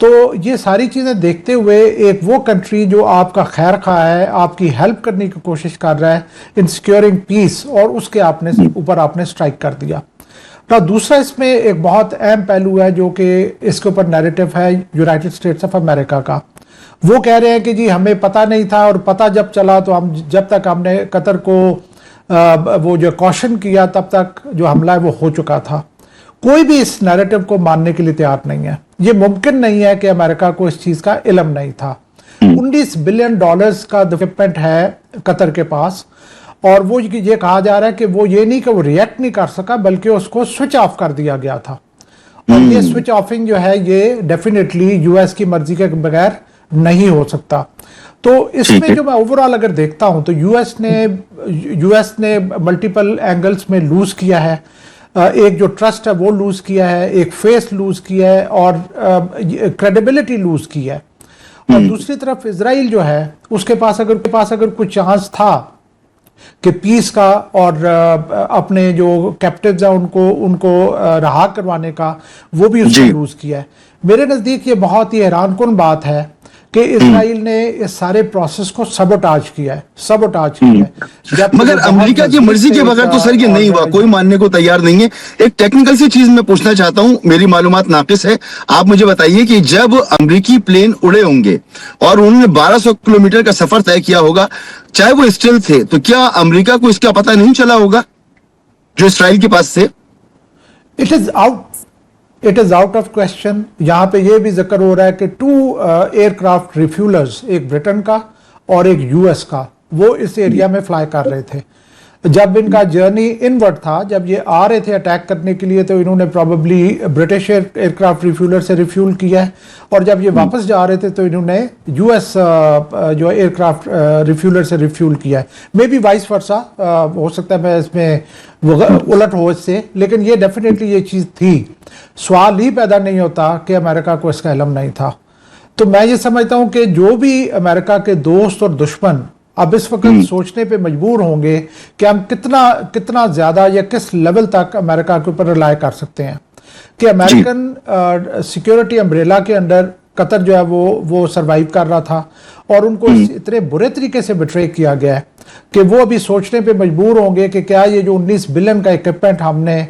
تو یہ ساری چیزیں دیکھتے ہوئے ایک وہ کنٹری جو آپ کا خیر خواہ ہے, آپ کی ہیلپ کرنے کی کوشش کر رہا ہے ان سیکیورنگ پیس, اور اس کے اوپر آپ نے اسٹرائک کر دیا. دوسرا اس میں ایک بہت اہم پہلو ہے جو کہ اس کے اوپر نیریٹو ہے یونائٹڈ اسٹیٹس آف امریکہ کا. وہ کہہ رہے ہیں کہ جی ہمیں پتہ نہیں تھا, اور پتہ جب چلا تو جب تک ہم نے قطر کو وہ جو کوشن کیا تب تک جو حملہ ہے وہ ہو چکا تھا. کوئی بھی اس نیریٹو کو ماننے کے لیے تیار نہیں ہے. یہ ممکن نہیں ہے کہ امریکہ کو اس چیز کا علم نہیں تھا. $19 بلین کا ڈیولپمنٹ ہے قطر کے پاس, اور وہ یہ کہا جا رہا ہے کہ وہ یہ نہیں کہ وہ ریئیکٹ نہیں کر سکا بلکہ اس کو سوئچ آف کر دیا گیا تھا. اور یہ سوئچ آفنگ جو ہے یہ ڈیفینیٹلی یو ایس کی مرضی کے بغیر نہیں ہو سکتا. تو اس میں جو میں اوورآل اگر دیکھتا ہوں تو یو ایس نے ملٹیپل اینگلز میں لوز کیا ہے. ایک جو ٹرسٹ ہے وہ لوز کیا ہے, ایک فیس لوز کیا ہے, اور کریڈیبلٹی لوز کی ہے. اور دوسری طرف اسرائیل جو ہے اس کے پاس اگر کوئی چانس تھا کہ پیس کا اور اپنے جو کیپٹنز ہیں ان کو رہا کروانے کا, وہ بھی اس نے لوز کیا ہے. میرے نزدیک یہ بہت ہی حیران کن بات ہے کہ اسرائیل نے اس سارے پروسیس کو سبوٹاج کیا ہے. مگر امریکہ کی مرضی کے بغیر تو سر یہ نہیں ہوا, کوئی ماننے کو تیار نہیں ہے. ایک ٹیکنیکل سی چیز میں پوچھنا چاہتا ہوں, میری معلومات ناقص ہے, آپ مجھے بتائیے کہ جب امریکی پلین اڑے ہوں گے اور انہوں نے 1200 کلومیٹر کا سفر طے کیا ہوگا, چاہے وہ اسٹیل تھے, تو کیا امریکہ کو اس کا پتہ نہیں چلا ہوگا جو اسرائیل کے پاس تھے؟ It is out of question. یہاں پہ یہ بھی ذکر ہو رہا ہے کہ 2 ایئر کرافٹ ریفیولرز, ایک برٹن کا اور ایک یو ایس کا, وہ اس ایریا میں فلائی کر رہے تھے. جب ان کا جرنی انورڈ تھا, جب یہ آ رہے تھے اٹیک کرنے کے لیے, تو انہوں نے پروبیبلی برٹش ایئر کرافٹ ریفیولر سے ریفیول کیا ہے, اور جب یہ واپس جا رہے تھے تو انہوں نے یو ایس جو ایئر کرافٹ ریفیولر سے ریفیول کیا ہے. مے بی وائس ورسا, ہو سکتا ہے میں اس میں الٹ ہو اس سے, لیکن یہ ڈیفینیٹلی یہ چیز تھی. سوال ہی پیدا نہیں ہوتا کہ امریکہ کو اس کا علم نہیں تھا. تو میں یہ سمجھتا ہوں کہ جو بھی امریکہ کے دوست اور دشمن اب اس وقت سوچنے پہ مجبور ہوں گے کہ ہم کتنا زیادہ یا کس لیول تک امریکہ کے اوپر ریلائی کر سکتے ہیں, کہ امریکن سیکیورٹی امبریلا کے انڈر قطر جو ہے وہ سروائیو کر رہا تھا, اور ان کو اتنے برے طریقے سے بٹرے کیا گیا ہے کہ وہ ابھی سوچنے پہ مجبور ہوں گے کہ کیا یہ جو 19 بلین کا اکوپمنٹ ہم نے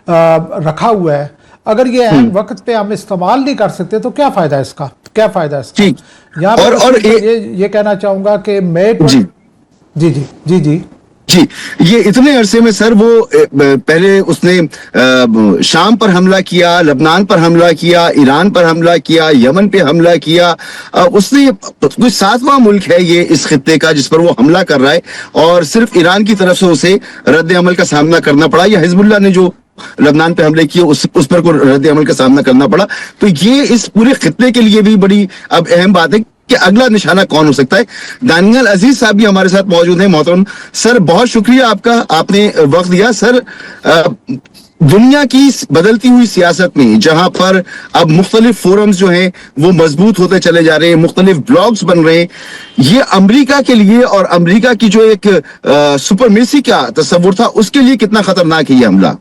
رکھا ہوا ہے, اگر یہ عین وقت پہ ہم استعمال نہیں کر سکتے تو کیا فائدہ اس کا. یہاں پر یہ کہنا چاہوں گا کہ جی یہ اتنے عرصے میں سر وہ پہلے اس نے شام پر حملہ کیا, لبنان پر حملہ کیا, ایران پر حملہ کیا, یمن پہ حملہ کیا. اس نے کوئی 7واں ملک ہے یہ اس خطے کا جس پر وہ حملہ کر رہا ہے, اور صرف ایران کی طرف سے اسے رد عمل کا سامنا کرنا پڑا, یا حزب اللہ نے جو لبنان پہ حملے کیے اس پر کوئی رد عمل کا سامنا کرنا پڑا. تو یہ اس پورے خطے کے لیے بھی بڑی اب اہم بات ہے کہ اگلا نشانہ کون ہو سکتا ہے. دانیال عزیز صاحب بھی ہمارے ساتھ موجود ہیں. محترم سر, بہت شکریہ آپ کا, آپ نے وقت دیا. سر, دنیا کی بدلتی ہوئی سیاست میں جہاں پر اب مختلف فورمز جو ہیں وہ مضبوط ہوتے چلے جا رہے ہیں, مختلف بلاگز بن رہے ہیں, یہ امریکہ کے لیے اور امریکہ کی جو ایک سپرمیسی کا تصور تھا اس کے لیے کتنا خطرناک ہے یہ حملہ؟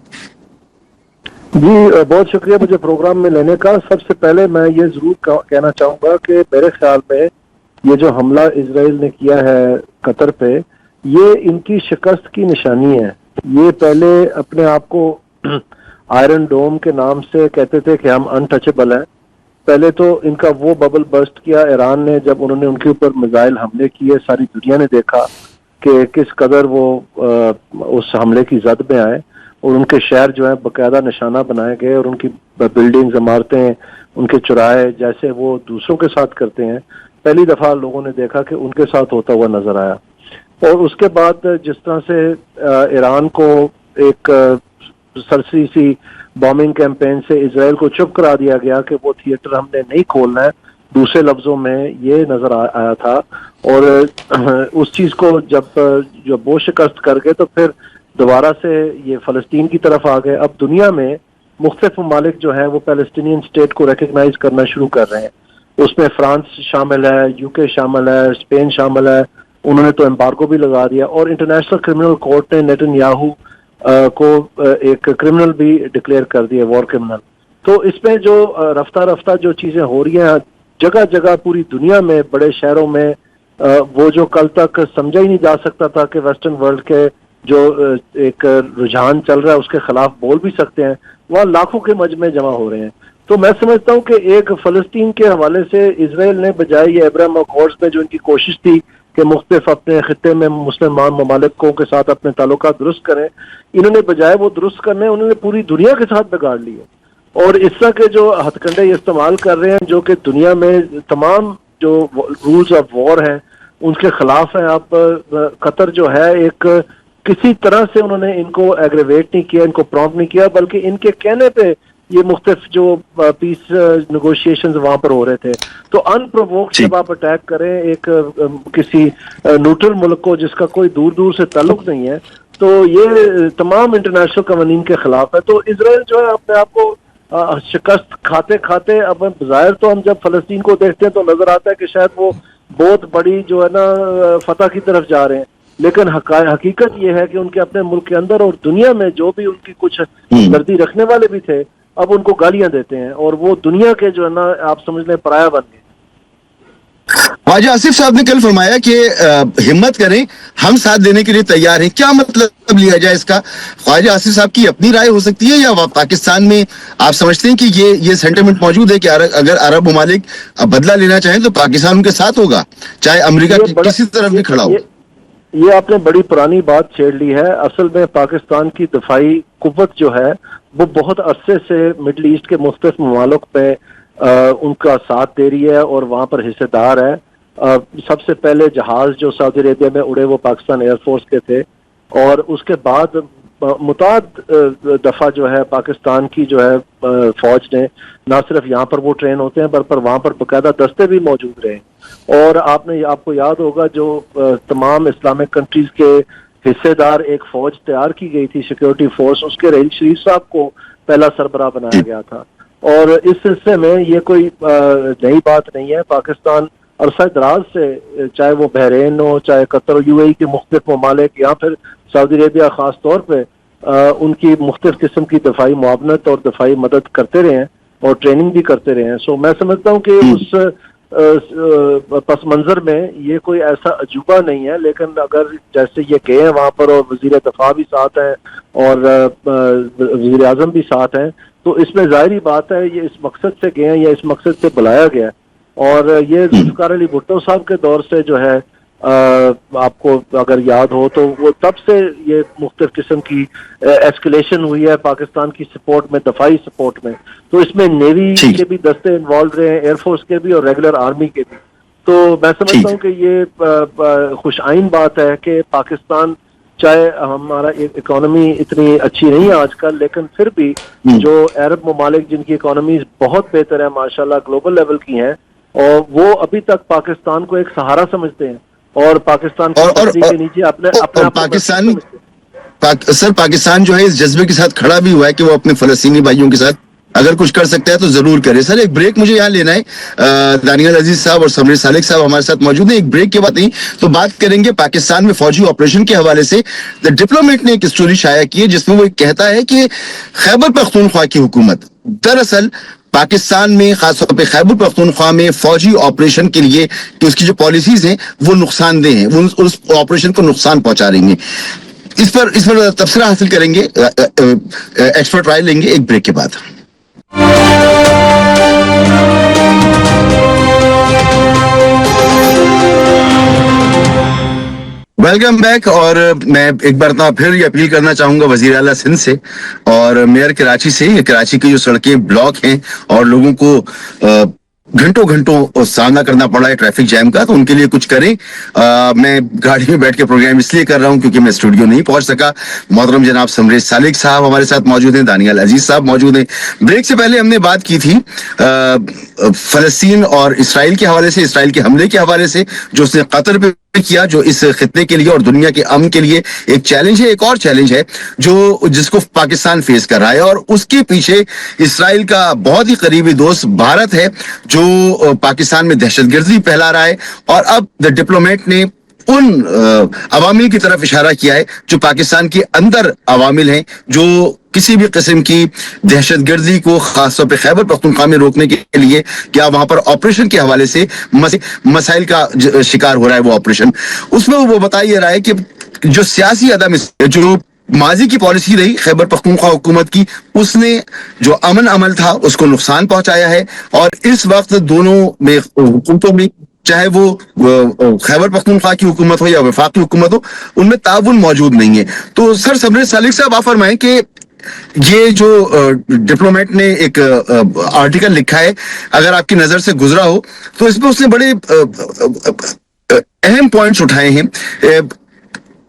جی بہت شکریہ مجھے پروگرام میں لینے کا. سب سے پہلے میں یہ ضرور کہنا چاہوں گا کہ میرے خیال میں یہ جو حملہ اسرائیل نے کیا ہے قطر پہ, یہ ان کی شکست کی نشانی ہے. یہ پہلے اپنے آپ کو آئرن ڈوم کے نام سے کہتے تھے کہ ہم انٹچبل ہیں. پہلے تو ان کا وہ ببل برسٹ کیا ایران نے جب انہوں نے ان کے اوپر میزائل حملے کیے. ساری دنیا نے دیکھا کہ کس قدر وہ اس حملے کی زد میں آئے, اور ان کے شہر جو ہیں باقاعدہ نشانہ بنائے گئے, اور ان کی بلڈنگز, عمارتیں, ان کے چوراہے جیسے وہ دوسروں کے ساتھ کرتے ہیں, پہلی دفعہ لوگوں نے دیکھا کہ ان کے ساتھ ہوتا ہوا نظر آیا. اور اس کے بعد جس طرح سے ایران کو ایک سرسری سی بامبنگ کیمپین سے اسرائیل کو چپ کرا دیا گیا کہ وہ تھیٹر ہم نے نہیں کھولنا ہے, دوسرے لفظوں میں یہ نظر آیا تھا. اور اس چیز کو جب وہ شکست کر گئے تو پھر دوبارہ سے یہ فلسطین کی طرف آ گئے. اب دنیا میں مختلف ممالک جو ہیں وہ پیلسٹینین اسٹیٹ کو ریکگنائز کرنا شروع کر رہے ہیں. اس میں فرانس شامل ہے, یو کے شامل ہے, اسپین شامل ہے, انہوں نے تو امبارگو بھی لگا دیا, اور انٹرنیشنل کرمنل کورٹ نے نیتن یاہو کو ایک کرمنل بھی ڈکلیئر کر دیا, وار کرمنل. تو اس میں جو رفتہ رفتہ جو چیزیں ہو رہی ہیں جگہ جگہ پوری دنیا میں بڑے شہروں میں، وہ جو کل تک سمجھا ہی نہیں جا سکتا تھا کہ ویسٹرن ورلڈ کے جو ایک رجحان چل رہا ہے اس کے خلاف بول بھی سکتے ہیں، وہاں لاکھوں کے مجمع جمع ہو رہے ہیں. تو میں سمجھتا ہوں کہ ایک فلسطین کے حوالے سے اسرائیل نے بجائے یہ ابراہیم اکارڈز میں جو ان کی کوشش تھی کہ مختلف اپنے خطے میں مسلمان ممالکوں کے ساتھ اپنے تعلقات درست کریں، انہوں نے بجائے وہ درست کرنے انہوں نے پوری دنیا کے ساتھ بگاڑ لی ہے. اور اس طرح کے جو ہتھ کنڈے استعمال کر رہے ہیں جو کہ دنیا میں تمام جو رولز آف وار ہیں ان کے خلاف ہیں. اب قطر جو ہے ایک کسی طرح سے انہوں نے ان کو ایگریویٹ نہیں کیا، ان کو پرومپٹ نہیں کیا، بلکہ ان کے کہنے پہ یہ مختلف جو پیس نیگوشیشنز وہاں پر ہو رہے تھے. تو ان پروووکڈ جب آپ اٹیک کریں ایک کسی نیوٹرل ملک کو جس کا کوئی دور دور سے تعلق نہیں ہے، تو یہ تمام انٹرنیشنل قوانین کے خلاف ہے. تو اسرائیل جو ہے اپنے آپ کو شکست کھاتے کھاتے اب بظاہر تو ہم جب فلسطین کو دیکھتے ہیں تو نظر آتا ہے کہ شاید وہ بہت بڑی جو ہے نا فتح کی طرف جا رہے ہیں، لیکن حقیقت یہ ہے کہ ان کے اپنے ملک کے اندر اور دنیا میں جو بھی ان کی کچھ ہمدردی رکھنے والے بھی تھے اب ان کو گالیاں دیتے ہیں اور وہ دنیا کے جو ہے نا آپ سمجھ لیں پرایا بن گئے. خواجہ آصف صاحب نے کل فرمایا کہ ہمت کریں، ہم ساتھ دینے کے لیے تیار ہیں. کیا مطلب لیا جائے اس کا؟ خواجہ آصف صاحب کی اپنی رائے ہو سکتی ہے یا پاکستان میں آپ سمجھتے ہیں کہ یہ سینٹیمنٹ موجود ہے کہ اگر عرب ممالک بدلہ لینا چاہیں تو پاکستان ان کے ساتھ ہوگا، چاہے امریکہ کسی طرف بھی کھڑا ہو؟ یہ آپ نے بڑی پرانی بات چھیڑ لی ہے. اصل میں پاکستان کی دفاعی قوت جو ہے وہ بہت عرصے سے مڈل ایسٹ کے مختلف ممالک پہ ان کا ساتھ دے رہی ہے اور وہاں پر حصے دار ہے. سب سے پہلے جہاز جو سعودی عربیہ میں اڑے وہ پاکستان ایئر فورس کے تھے، اور اس کے بعد متعدد دفعہ جو ہے پاکستان کی جو ہے فوج نے نہ صرف یہاں پر وہ ٹرین ہوتے ہیں پر وہاں پر باقاعدہ دستے بھی موجود رہے. اور آپ کو یاد ہوگا جو تمام اسلامک کنٹریز کے حصے دار ایک فوج تیار کی گئی تھی سیکیورٹی فورس، اس کے رحیل شریف صاحب کو پہلا سربراہ بنایا گیا تھا. اور اس سلسلے میں یہ کوئی نئی بات نہیں ہے. پاکستان عرصہ دراز سے چاہے وہ بحرین ہو، چاہے قطر یو اے ای کے مختلف ممالک یا پھر سعودی عربیہ خاص طور پہ ان کی مختلف قسم کی دفاعی معاونت اور دفاعی مدد کرتے رہے ہیں اور ٹریننگ بھی کرتے رہے ہیں. سو میں سمجھتا ہوں کہ اس پس منظر میں یہ کوئی ایسا عجوبہ نہیں ہے. لیکن اگر جیسے یہ گئے ہیں وہاں پر اور وزیر دفاع بھی ساتھ ہیں اور وزیر اعظم بھی ساتھ ہیں، تو اس میں ظاہری بات ہے یہ اس مقصد سے گئے ہیں یا اس مقصد سے بلایا گیا ہے. اور یہ ذوالفقار علی بھٹو صاحب کے دور سے جو ہے آپ کو اگر یاد ہو تو وہ تب سے یہ مختلف قسم کی ایسکلیشن ہوئی ہے پاکستان کی سپورٹ میں، دفاعی سپورٹ میں. تو اس میں نیوی کے بھی دستے انوالو رہے ہیں، ایئر فورس کے بھی اور ریگولر آرمی کے بھی. تو میں سمجھتا ہوں کہ یہ خوش آئین بات ہے کہ پاکستان چاہے ہمارا اکانومی اتنی اچھی نہیں ہے آج کل، لیکن پھر بھی جو عرب ممالک جن کی اکانومیز بہت بہتر ہے ماشاءاللہ گلوبل لیول کی ہیں، اور وہ ابھی تک پاکستان کو ایک سہارا سمجھتے ہیں اور پاکستان کی کے نیچے اپنے پاکستان سر پاکستان جو ہے اس جذبے کے ساتھ کھڑا بھی ہوا ہے کہ وہ اپنے فلسطینی بھائیوں کے ساتھ اگر کچھ کر سکتا ہے تو ضرور کرے. سر ایک بریک مجھے یہاں لینا ہے. دانیال عزیز صاحب اور سمریر سالک صاحب ہمارے ساتھ موجود ہیں. ایک بریک کے بعد نہیں تو بات کریں گے پاکستان میں فوجی آپریشن کے حوالے سے. دا ڈپلومیٹ نے ایک اسٹوری شائع کی ہے جس میں وہ کہتا ہے کہ خیبر پختونخوا کی حکومت دراصل پاکستان میں خاص طور پہ خیبر پختونخوا میں فوجی آپریشن کے لیے کہ اس کی جو پالیسیز ہیں وہ نقصان دہ ہیں، وہ اس آپریشن کو نقصان پہنچا رہی ہیں. اس پر تبصرہ حاصل کریں گے، ایکسپرٹ رائے لیں گے ایک بریک کے بعد. Welcome back. اور میں ایک بار پھر یہ اپیل کرنا چاہوں گا وزیر اعلیٰ سندھ سے اور میئر کراچی سے. یہ کراچی کی جو سڑکیں بلاک ہیں اور لوگوں کو گھنٹوں سامنا کرنا پڑا ہے ٹریفک جیم کا، تو ان کے لیے کچھ کریں. میں گاڑی میں بیٹھ کے پروگرام اس لیے کر رہا ہوں کیونکہ میں اسٹوڈیو نہیں پہنچ سکا. محترم جناب سمریر سالک صاحب ہمارے ساتھ موجود ہیں، دانیال عزیز صاحب موجود ہیں. بریک سے پہلے ہم نے بات کی تھی فلسطین اور اسرائیل کے حوالے سے، اسرائیل کے حملے کے حوالے سے جو اس نے قطر پہ کیا، جو اس خطے کے لیے اور دنیا کے امن کے لیے ایک چیلنج ہے. ایک اور چیلنج ہے جس کو پاکستان فیس کر رہا ہے، اور اس کے پیچھے اسرائیل کا بہت ہی قریبی دوست بھارت ہے جو پاکستان میں دہشت گردی پھیلا رہا ہے. اور اب دا ڈپلومیٹ نے ان عوامل کی طرف اشارہ کیا ہے جو پاکستان کے اندر عوامل ہیں جو کسی بھی قسم کی دہشت گردی کو خاص طور پہ خیبر پختونخوا میں روکنے کے لیے کیا وہاں پر آپریشن کے حوالے سے مسائل کا شکار ہو رہا ہے وہ آپریشن. اس میں وہ بتا یہ رہا ہے کہ جو سیاسی عدم جو ماضی کی پالیسی رہی خیبر پختونخوا حکومت کی, اس نے جو امن عمل تھا اس کو نقصان پہنچایا ہے, اور اس وقت دونوں میں حکومتوں میں چاہے وہ خیبر پختونخوا کی حکومت ہو یا وفاقی حکومت ہو, ان میں تعاون موجود نہیں ہے. تو سر سمرین سالک صاحب آپ فرمائیں کہ یہ جو ڈپلومیٹ نے ایک آرٹیکل لکھا ہے, اگر آپ کی نظر سے گزرا ہو تو اس میں اس نے بڑے اہم پوائنٹس اٹھائے ہیں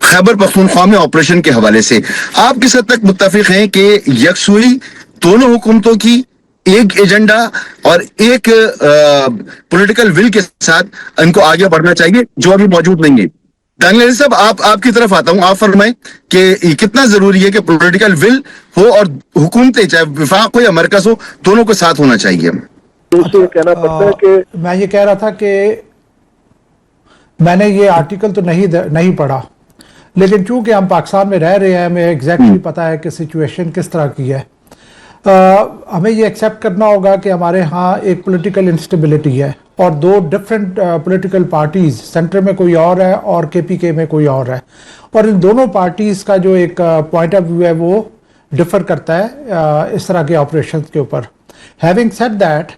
خیبر پختونخوا میں آپریشن کے حوالے سے. آپ کس حد تک متفق ہیں کہ یکسوئی دونوں حکومتوں کی ایک ایجنڈا اور ایک پولیٹیکل ول کے ساتھ ان کو آگے بڑھنا چاہیے جو ابھی موجود نہیں ہے؟ دانیال صاحب آپ کی طرف آتا ہوں, آپ فرمائیں کہ کتنا ضروری ہے کہ پولیٹیکل ول ہو اور حکومتیں چاہے وفاق ہو یا مرکز ہو دونوں کو ساتھ ہونا چاہیے. کہنا پڑتا ہے کہ میں یہ کہہ رہا تھا کہ میں نے یہ آرٹیکل تو نہیں پڑھا, لیکن چونکہ ہم پاکستان میں رہ رہے ہیں ہمیں ایگزیکٹلی پتا ہے کہ سچویشن کس طرح کی ہے. ہمیں یہ ایکسیپٹ کرنا ہوگا کہ ہمارے ہاں ایک پولیٹیکل انسٹیبلٹی ہے اور دو ڈفرینٹ پولیٹیکل پارٹیز, سینٹر میں کوئی اور ہے اور KPK میں کوئی اور ہے, اور ان دونوں پارٹیز کا جو ایک پوائنٹ آف ویو ہے وہ ڈفر کرتا ہے اس طرح کے آپریشنز کے اوپر. ہیونگ سیڈ دیٹ,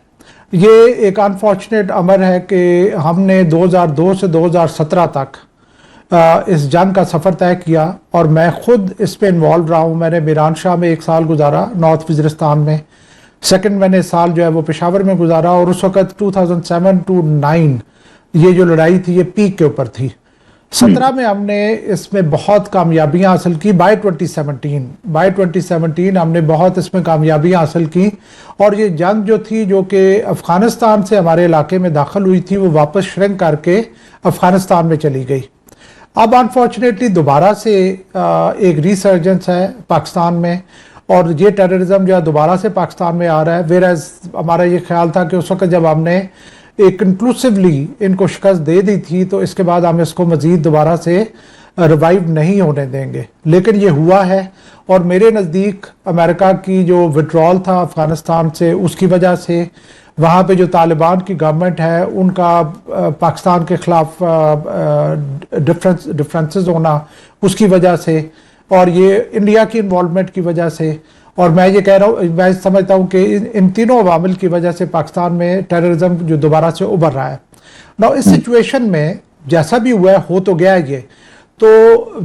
یہ ایک انفارچونیٹ امر ہے کہ ہم نے 2002 سے 2017 تک اس جنگ کا سفر طے کیا, اور میں خود اس پہ انوالو رہا ہوں. میں نے میران شاہ میں 1 سال گزارا, نارتھ وزیرستان میں. سیکنڈ میں نے سال جو ہے وہ پشاور میں گزارا, اور اس وقت 2007 to 9 یہ جو لڑائی تھی یہ پیک کے اوپر تھی. 17 میں ہم نے اس میں بہت کامیابیاں حاصل کی. بائی 2017 ہم نے بہت اس میں کامیابیاں حاصل کی, اور یہ جنگ جو تھی جو کہ افغانستان سے ہمارے علاقے میں داخل ہوئی تھی وہ واپس شرنک کر کے افغانستان میں چلی گئی. اب انفارچونیٹلی دوبارہ سے ایک ریسرجنس ہے پاکستان میں, اور یہ ٹیررزم جو ہے دوبارہ سے پاکستان میں آ رہا ہے. ویئرز ہمارا یہ خیال تھا کہ اس وقت جب ہم نے ایک کنکلوسیولی ان کو شکست دے دی تھی تو اس کے بعد ہم اس کو مزید دوبارہ سے ریوائیو نہیں ہونے دیں گے, لیکن یہ ہوا ہے. اور میرے نزدیک امریکہ کی جو وڈرال تھا افغانستان سے, اس کی وجہ سے وہاں پہ جو طالبان کی گورنمنٹ ہے ان کا پاکستان کے خلاف ڈفرینسز ہونا اس کی وجہ سے, اور یہ انڈیا کی انوالومنٹ کی وجہ سے, اور میں یہ کہہ رہا ہوں, میں سمجھتا ہوں کہ ان تینوں عوامل کی وجہ سے پاکستان میں ٹیررزم جو دوبارہ سے ابھر رہا ہے. نا اس سچویشن میں جیسا بھی ہوا ہے ہو تو گیا ہے یہ, تو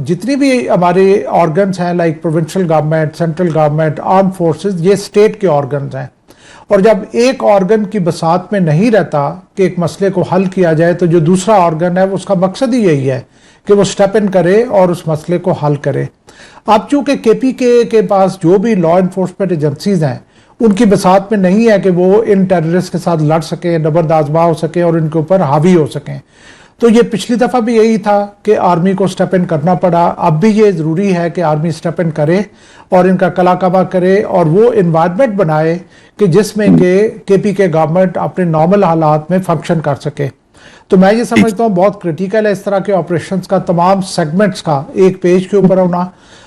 جتنی بھی ہمارے آرگنز ہیں like provincial government, central government, arm forces, یہ اسٹیٹ کے آرگنز ہیں. اور جب ایک آرگن کی بساط میں نہیں رہتا کہ ایک مسئلے کو حل کیا جائے تو جو دوسرا آرگن ہے اس کا مقصد ہی یہی ہے کہ وہ سٹیپ ان کرے اور اس مسئلے کو حل کرے. اب چونکہ KPK کے پاس جو بھی لا انفورسمنٹ ایجنسیز ہیں ان کی بساط میں نہیں ہے کہ وہ ان ٹیررسٹ کے ساتھ لڑ سکیں, نبرد آزما ہو سکیں اور ان کے اوپر حاوی ہو سکیں. تو یہ پچھلی دفعہ بھی یہی تھا کہ آرمی کو سٹیپ ان کرنا پڑا. اب بھی یہ ضروری ہے کہ آرمی سٹیپ ان کرے اور ان کا کلا کبا کرے اور وہ انوائرمنٹ بنائے کہ جس میں کہ KPK گورنمنٹ اپنے نارمل حالات میں فنکشن کر سکے. تو میں یہ سمجھتا ہوں بہت کریٹیکل ہے اس طرح کے آپریشنز کا تمام سیگمنٹس کا ایک پیج کے اوپر ہونا,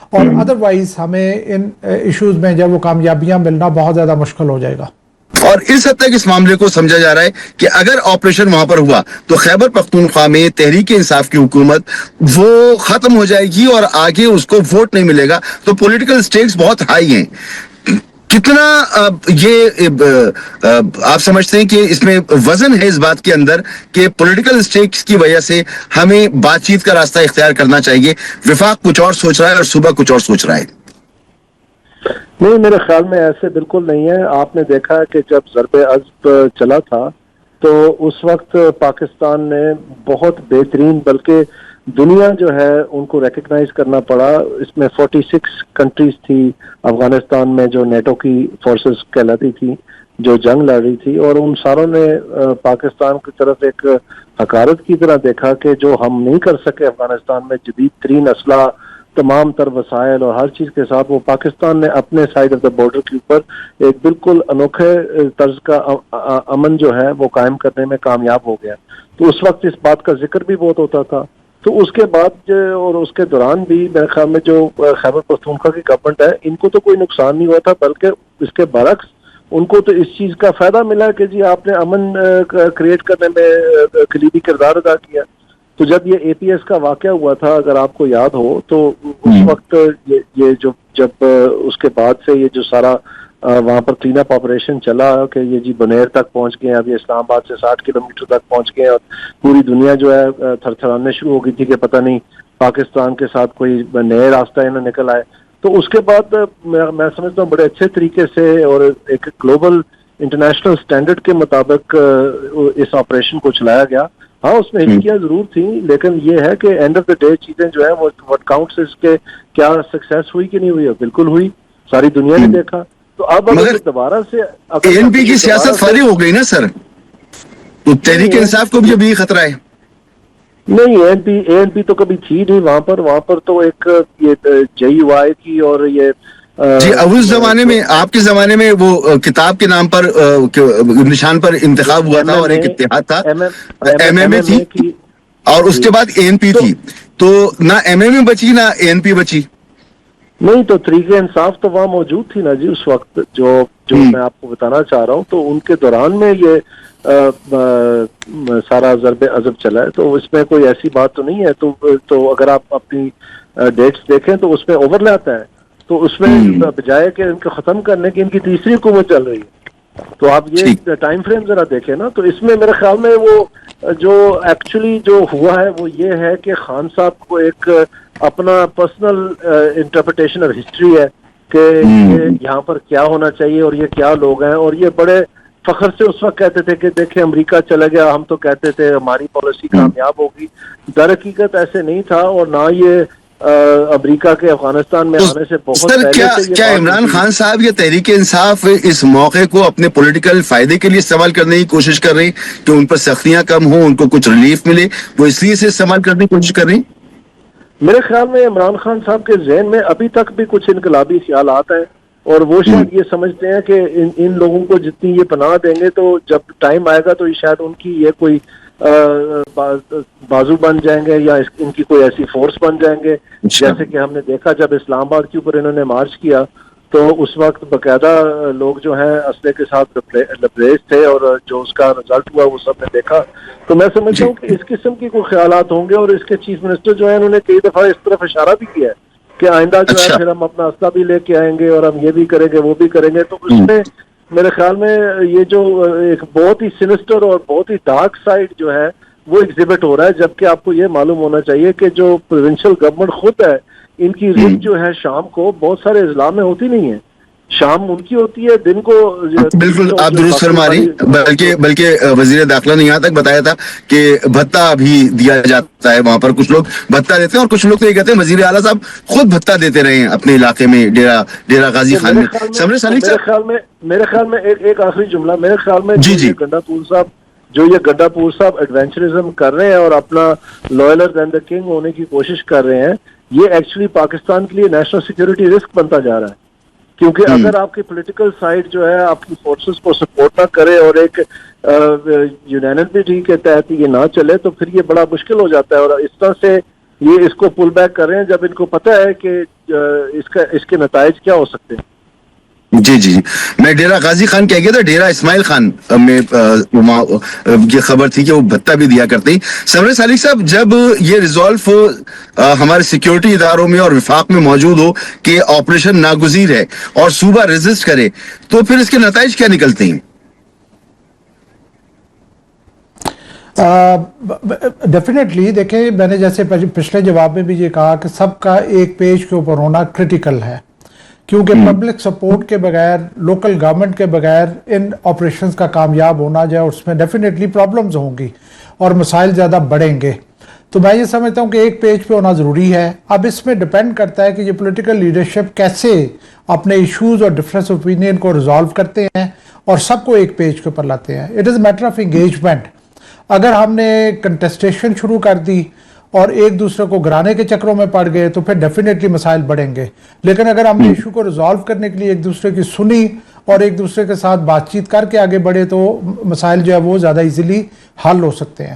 اور ادروائز ہمیں ان ایشوز میں جب وہ کامیابیاں ملنا بہت زیادہ مشکل ہو جائے گا. اور اس حد تک اس معاملے کو سمجھا جا رہا ہے کہ اگر آپریشن وہاں پر ہوا تو خیبر پختونخوا میں تحریک انصاف کی حکومت وہ ختم ہو جائے گی اور آگے اس کو ووٹ نہیں ملے گا. تو پولیٹیکل سٹیکس بہت ہائی ہیں. کتنا یہ آپ سمجھتے ہیں کہ اس میں وزن ہے اس بات کے اندر کہ پولیٹیکل سٹیکس کی وجہ سے ہمیں بات چیت کا راستہ اختیار کرنا چاہیے, وفاق کچھ اور سوچ رہا ہے اور صوبہ کچھ اور سوچ رہا ہے؟ نہیں, میرے خیال میں ایسے بالکل نہیں ہے. آپ نے دیکھا کہ جب ضرب عضب چلا تھا تو اس وقت پاکستان نے بہت بہترین, بلکہ دنیا جو ہے ان کو ریکگنائز کرنا پڑا. اس میں 46 کنٹریز تھی افغانستان میں جو نیٹو کی فورسز کہلاتی تھی جو جنگ لڑ رہی تھی, اور ان ساروں نے پاکستان کی طرف ایک حقارت کی طرح دیکھا کہ جو ہم نہیں کر سکے افغانستان میں جدید ترین اسلحہ, تمام تر وسائل اور ہر چیز کے ساتھ, وہ پاکستان نے اپنے سائڈ آف دا بارڈر کے اوپر ایک بالکل انوکھے طرز کا امن جو ہے وہ قائم کرنے میں کامیاب ہو گیا. تو اس وقت اس بات کا ذکر بھی بہت ہوتا تھا. تو اس کے بعد اور اس کے دوران بھی میرے خیال میں جو خیبر پختونخوا کی گورنمنٹ ہے ان کو تو کوئی نقصان نہیں ہوا تھا، بلکہ اس کے برعکس ان کو تو اس چیز کا فائدہ ملا کہ جی آپ نے امن کریٹ کرنے میں کلیدی کردار ادا کیا. تو جب یہ اے پی ایس کا واقعہ ہوا تھا اگر آپ کو یاد ہو تو اس وقت یہ جب اس کے بعد سے یہ جو سارا وہاں پر کلین اپ آپریشن چلا کہ یہ جی بنیر تک پہنچ گئے، اب یہ اسلام آباد سے 60 کلومیٹر تک پہنچ گئے اور پوری دنیا جو ہے تھر تھرانے شروع ہو گئی تھی کہ پتہ نہیں پاکستان کے ساتھ کوئی نئے راستہ نہ نکل آئے. تو اس کے بعد میں سمجھتا ہوں بڑے اچھے طریقے سے اور ایک گلوبل انٹرنیشنل سٹینڈرڈ کے مطابق اس آپریشن کو چلایا گیا. ہاں اس میں ہچکیاں ضرور تھیں، لیکن یہ ہے کہ اینڈ آف دا ڈے چیزیں جو ہیں وہ وٹ کاؤنٹس اس کے کیا سکسیس ہوئی کہ نہیں ہوئی، بالکل ہوئی، ساری دنیا نے دیکھا. تو اب اگر دوبارہ سے اے این پی کی سیاست فارغ ہو گئی نا سر، تو تحریک انصاف کو بھی ابھی خطرہ ہے. نہیں، اے این پی تو کبھی تھی نہیں وہاں پر تو ایک یہ جے وائی کی اور یہ جی اس زمانے میں آپ کے زمانے میں وہ کتاب کے نام پر نشان پر انتخاب ہوا تھا اور ایک اتحاد تھا، ایم ایم اے تھی اور اس کے بعد اے این پی تھی. تو نہ ایم ایم اے بچی نہ اے این پی بچی. نہیں تو تحریک انصاف تو وہاں موجود تھی نا جی اس وقت، جو میں آپ کو بتانا چاہ رہا ہوں. تو ان کے دوران میں یہ سارا ضرب عضب چلا ہے، تو اس میں کوئی ایسی بات تو نہیں ہے. تو اگر آپ اپنی ڈیٹس دیکھیں تو اس میں اوور لیتا ہے. تو اس میں بجائے کہ ان کو ختم کرنے کی ان کی تیسری حکومت چل رہی ہے. تو آپ یہ ٹائم فریم ذرا دیکھیں نا. تو اس میں میرے خیال میں وہ جو ایکچولی جو ہوا ہے وہ یہ ہے کہ خان صاحب کو ایک اپنا پرسنل انٹرپریٹیشن آف ہسٹری ہے کہ یہاں پر کیا ہونا چاہیے اور یہ کیا لوگ ہیں. اور یہ بڑے فخر سے اس وقت کہتے تھے کہ دیکھیں امریکہ چلا گیا، ہم تو کہتے تھے ہماری پالیسی کامیاب ہوگی. در حقیقت ایسے نہیں تھا، اور نہ یہ امریکہ کے افغانستان میں آنے سے بہت سر پہلے سے کیا عمران خان صاحب یا تحریک انصاف اس موقع کو اپنے پولیٹیکل فائدے کے لیے استعمال کرنے کی کوشش کر رہی کہ ان پر سختیاں کم ہوں، ان کو کچھ ریلیف ملے، وہ اس لیے سے استعمال کرنے کی کوشش کر رہی؟ میرے خیال میں عمران خان صاحب کے ذہن میں ابھی تک بھی کچھ انقلابی خیالات ہیں، اور وہ شاید یہ سمجھتے ہیں کہ ان لوگوں کو جتنی یہ پناہ دیں گے تو جب ٹائم آئے گا تو یہ شاید ان کی یہ کوئی بازو بن جائیں گے یا ان کی کوئی ایسی فورس بن جائیں گے. جیسے کہ ہم نے دیکھا جب اسلام آباد کے اوپر انہوں نے مارچ کیا تو اس وقت باقاعدہ لوگ جو ہیں اسلحے کے ساتھ لبریز تھے، اور جو اس کا رزلٹ ہوا وہ سب نے دیکھا. تو میں سمجھتا ہوں کہ اس قسم کی کوئی خیالات ہوں گے. اور اس کے چیف منسٹر جو ہیں انہوں نے کئی دفعہ اس طرف اشارہ بھی کیا ہے کہ آئندہ جو ہے پھر ہم اپنا اسلحہ بھی لے کے آئیں گے اور ہم یہ بھی کریں گے وہ بھی کریں گے. تو اس میں میرے خیال میں یہ جو ایک بہت ہی سینسٹر اور بہت ہی ڈارک سائڈ جو ہے وہ ایگزیبٹ ہو رہا ہے. جبکہ آپ کو یہ معلوم ہونا چاہیے کہ جو پروونشل گورنمنٹ خود ہے ان کی رٹ جو ہے شام کو بہت سارے اضلاع میں ہوتی نہیں ہے، شام ان کی ہوتی ہے، دن کو. بالکل آپ درست فرما رہی. بلکہ وزیر داخلہ نے یہاں تک بتایا تھا کہ بھتہ بھی دیا جاتا ہے وہاں پر. کچھ لوگ بھتہ دیتے ہیں اور کچھ لوگ تو یہ کہتے ہیں وزیر اعلیٰ صاحب خود بھتہ دیتے رہے ہیں اپنے علاقے میں ڈیرہ غازی خان میں. میرے خیال میں ایک آخری جملہ، میرے خیال میں جو یہ گڈا پور صاحب ایڈونچرزم کر رہے ہیں اور اپنا لوئلر دین دا کنگ ہونے کی کوشش کر رہے ہیں، یہ ایکچولی پاکستان کے لیے نیشنل سیکیورٹی رسک بنتا جا رہا ہے. کیونکہ اگر آپ کی پولیٹیکل سائڈ جو ہے آپ کی فورسز کو سپورٹ نہ کرے اور ایک یونینمٹی کے تحت یہ نہ چلے تو پھر یہ بڑا مشکل ہو جاتا ہے. اور اس طرح سے یہ اس کو پل بیک کر رہے ہیں جب ان کو پتہ ہے کہ اس کے نتائج کیا ہو سکتے ہیں. جی میں ڈیرہ غازی خان کہہ گیا تھا، ڈیرہ اسماعیل خان میں یہ خبر تھی کہ وہ بھتہ بھی دیا کرتے ہیں. سمر سالک صاحب، جب یہ ریزالو ہمارے سیکیورٹی اداروں میں اور وفاق میں موجود ہو کہ آپریشن ناگزیر ہے اور صوبہ ریزسٹ کرے، تو پھر اس کے نتائج کیا نکلتے ہیں؟ ڈیفینیٹلی دیکھیں، میں نے جیسے پچھلے جواب میں بھی یہ کہا کہ سب کا ایک پیج کے اوپر ہونا کرٹیکل ہے، کیونکہ پبلک سپورٹ کے بغیر، لوکل گورنمنٹ کے بغیر ان آپریشنز کا کامیاب ہونا جائے اس میں ڈیفینیٹلی پرابلمز ہوں گی اور مسائل زیادہ بڑھیں گے. تو میں یہ سمجھتا ہوں کہ ایک پیج پہ ہونا ضروری ہے. اب اس میں ڈیپینڈ کرتا ہے کہ یہ پولیٹیکل لیڈرشپ کیسے اپنے ایشوز اور ڈفرینس اوپینین کو ریزالو کرتے ہیں اور سب کو ایک پیج کے اوپر لاتے ہیں. It is a matter of engagement. اگر ہم نے کنٹسٹیشن شروع کر دی اور ایک دوسرے کو گرانے کے چکروں میں پڑ گئے تو پھر ڈیفینیٹلی مسائل بڑھیں گے. لیکن اگر ہم نے ایشو کو ریزالو کرنے کے لیے ایک دوسرے کی سنی اور ایک دوسرے کے ساتھ بات چیت کر کے آگے بڑھے تو مسائل جو ہے وہ زیادہ ایزیلی حل ہو سکتے ہیں.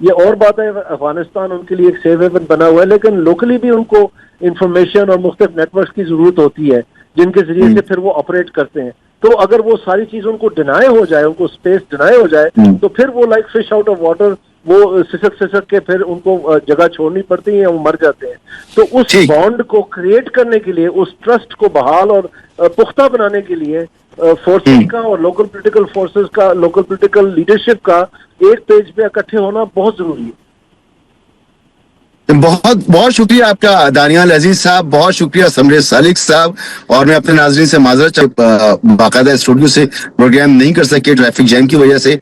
یہ اور بات ہے افغانستان ان کے لیے ایک سیف ہیون بنا ہوا ہے، لیکن لوکلی بھی ان کو انفارمیشن اور مختلف نیٹ ورکس کی ضرورت ہوتی ہے جن کے ذریعے سے پھر وہ آپریٹ کرتے ہیں. تو اگر وہ ساری چیز ان کو ڈینائی ہو جائے، ان کو اسپیس ڈینائی ہو جائے، تو پھر وہ like fish out of water, وہ سسک کے پھر ان کو جگہ چھوڑنی پڑتی ہے، وہ مر جاتے ہیں. تو اس بانڈ کو کریٹ کرنے کے لیے، اس ٹرسٹ کو بحال اور پختہ بنانے کے لیے فورسز کا اور لوکل پولیٹیکل فورسز کا، لوکل پولیٹیکل لیڈرشپ کا ایک پیج پہ اکٹھے ہونا بہت ضروری ہے. بہت بہت شکریہ آپ کا دانیال عزیز صاحب، بہت شکریہ سمرے سالک صاحب. اور میں اپنے ناظرین سے معذرت باقاعدہ اسٹوڈیو سے پروگرام نہیں کر سکے ٹریفک جیم کی وجہ سے.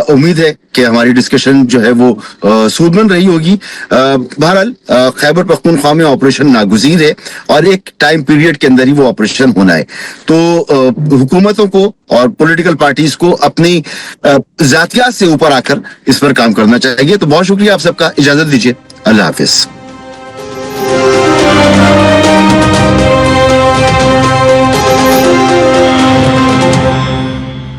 امید ہے کہ ہماری ڈسکشن جو ہے وہ سودمند رہی ہوگی. بہرحال خیبر پختونخوا میں آپریشن ناگزیر ہے اور ایک ٹائم پیریڈ کے اندر ہی وہ آپریشن ہونا ہے. تو حکومتوں کو اور پولیٹیکل پارٹیز کو اپنی ذاتیات سے اوپر آ کر اس پر کام کرنا چاہیے. تو بہت شکریہ آپ سب کا، اجازت دیجیے، اللہ حافظ.